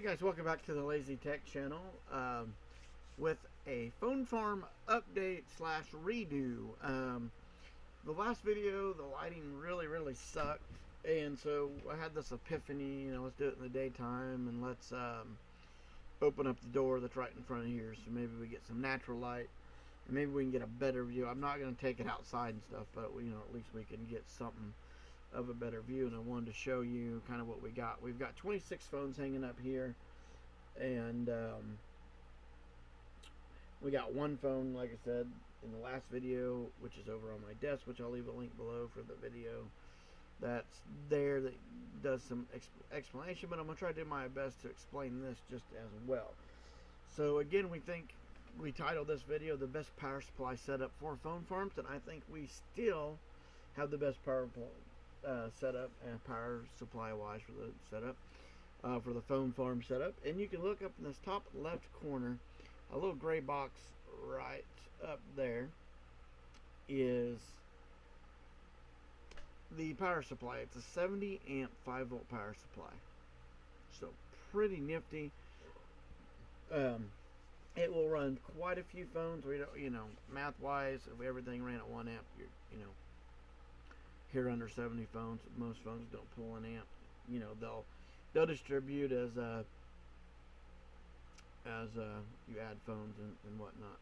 guys, welcome back to the Lazy Tech channel with a phone farm update slash redo. The last video, the lighting really sucked, and so I had this epiphany, let's do it in the daytime, and let's open up the door that's right in front of here, so maybe we get some natural light, and maybe we can get a better view. I'm not going to take it outside and stuff, but at least we can get something of a better view. And I wanted to show you kind of what we got. We've got 26 phones hanging up here, and we got one phone, like I said in the last video, which is over on my desk, which I'll leave a link below for the video that's there that does some explanation, but I'm going to try to do my best to explain this just as well. So again, we titled this video the best power supply setup for phone farms, and I think we still have the best power setup and power supply wise for the setup for the phone farm setup. And you can look up in this top left corner, a little gray box right up there is the power supply. It's a 70 amp 5 volt power supply, so pretty nifty. It will run quite a few phones. We don't, math wise, if everything ran at 1 amp, you're here under 70 phones. Most phones don't pull an amp. They'll distribute as you add phones and whatnot.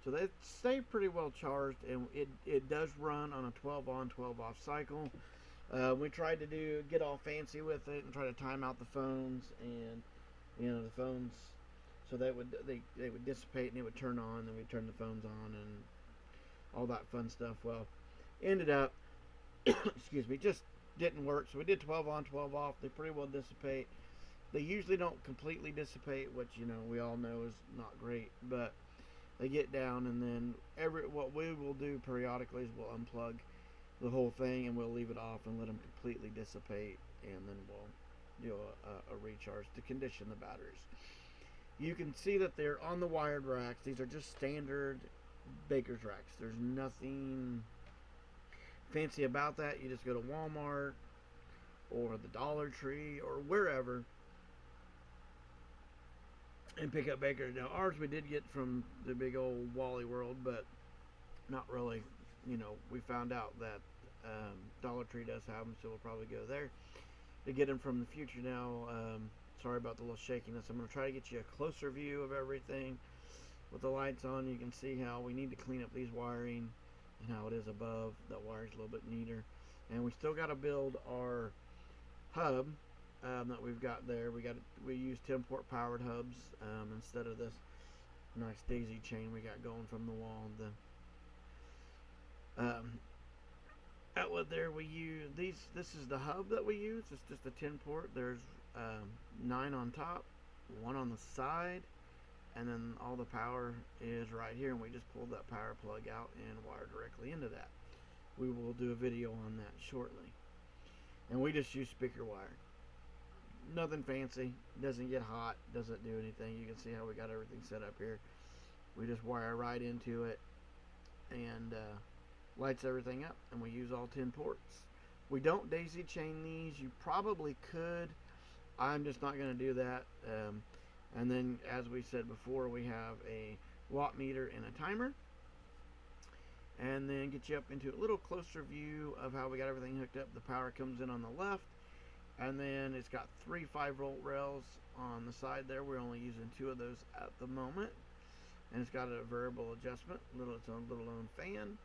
So they stay pretty well charged, and it does run on a 12 on 12 off cycle. We tried to get all fancy with it and try to time out the phones, and the phones, so they would dissipate and it would turn on, and we'd turn the phones on and all that fun stuff. Well, ended up excuse me, just didn't work. So we did 12 on 12 off. They pretty well dissipate. They usually don't completely dissipate, which we all know is not great, but they get down, and then what we will do periodically is we'll unplug the whole thing and we'll leave it off and let them completely dissipate, and then we'll do a recharge to condition the batteries. You can see that they're on the wired racks. These are just standard baker's racks. There's nothing fancy about that. You just go to Walmart or the Dollar Tree or wherever and pick up Baker. Now ours we did get from the big old Wally World, but not really. We found out that Dollar Tree does have them, so we'll probably go there to get them from the future. Now sorry about the little shakiness. I'm going to try to get you a closer view of everything with the lights on. You can see how we need to clean up these wiring and how it is above. That wire's a little bit neater, and we still got to build our hub that we've got there. We use 10-port powered hubs instead of this nice daisy chain we got going from the wall. The outlet there, we use these. This is the hub that we use. It's just a 10-port. There's 9 on top, 1 on the side, and then all the power is right here, and we just pulled that power plug out and wire directly into that. We will do a video on that shortly. And we just use speaker wire. Nothing fancy, doesn't get hot, doesn't do anything. You can see how we got everything set up here. We just wire right into it and lights everything up, and we use all 10 ports. We don't daisy chain these. You probably could. I'm just not going to do that. And then, as we said before, we have a watt meter and a timer. And then get you up into a little closer view of how we got everything hooked up. The power comes in on the left, and then it's got 3 5-volt rails on the side there. We're only using 2 of those at the moment. And it's got a variable adjustment, its own little fan.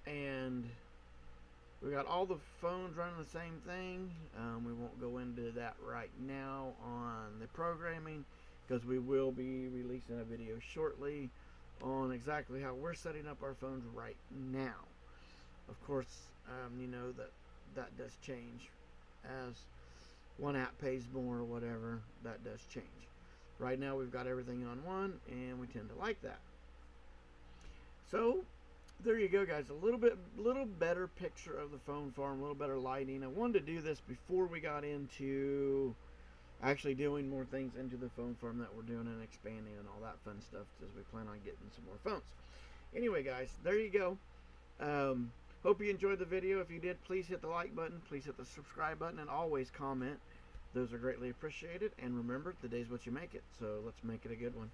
And we got all the phones running the same thing. We won't go into that right now on the programming, because we will be releasing a video shortly on exactly how we're setting up our phones right now. Of course, that does change as one app pays more or whatever. That does change. Right now we've got everything on one, and we tend to like that. So there you go, guys. A little better picture of the phone farm, a little better lighting. I wanted to do this before we got into actually doing more things into the phone farm that we're doing and expanding and all that fun stuff, as we plan on getting some more phones. Anyway, guys, there you go. Hope you enjoyed the video. If you did, please hit the like button, please hit the subscribe button, and always comment. Those are greatly appreciated. And remember, the day's what you make it. So let's make it a good one.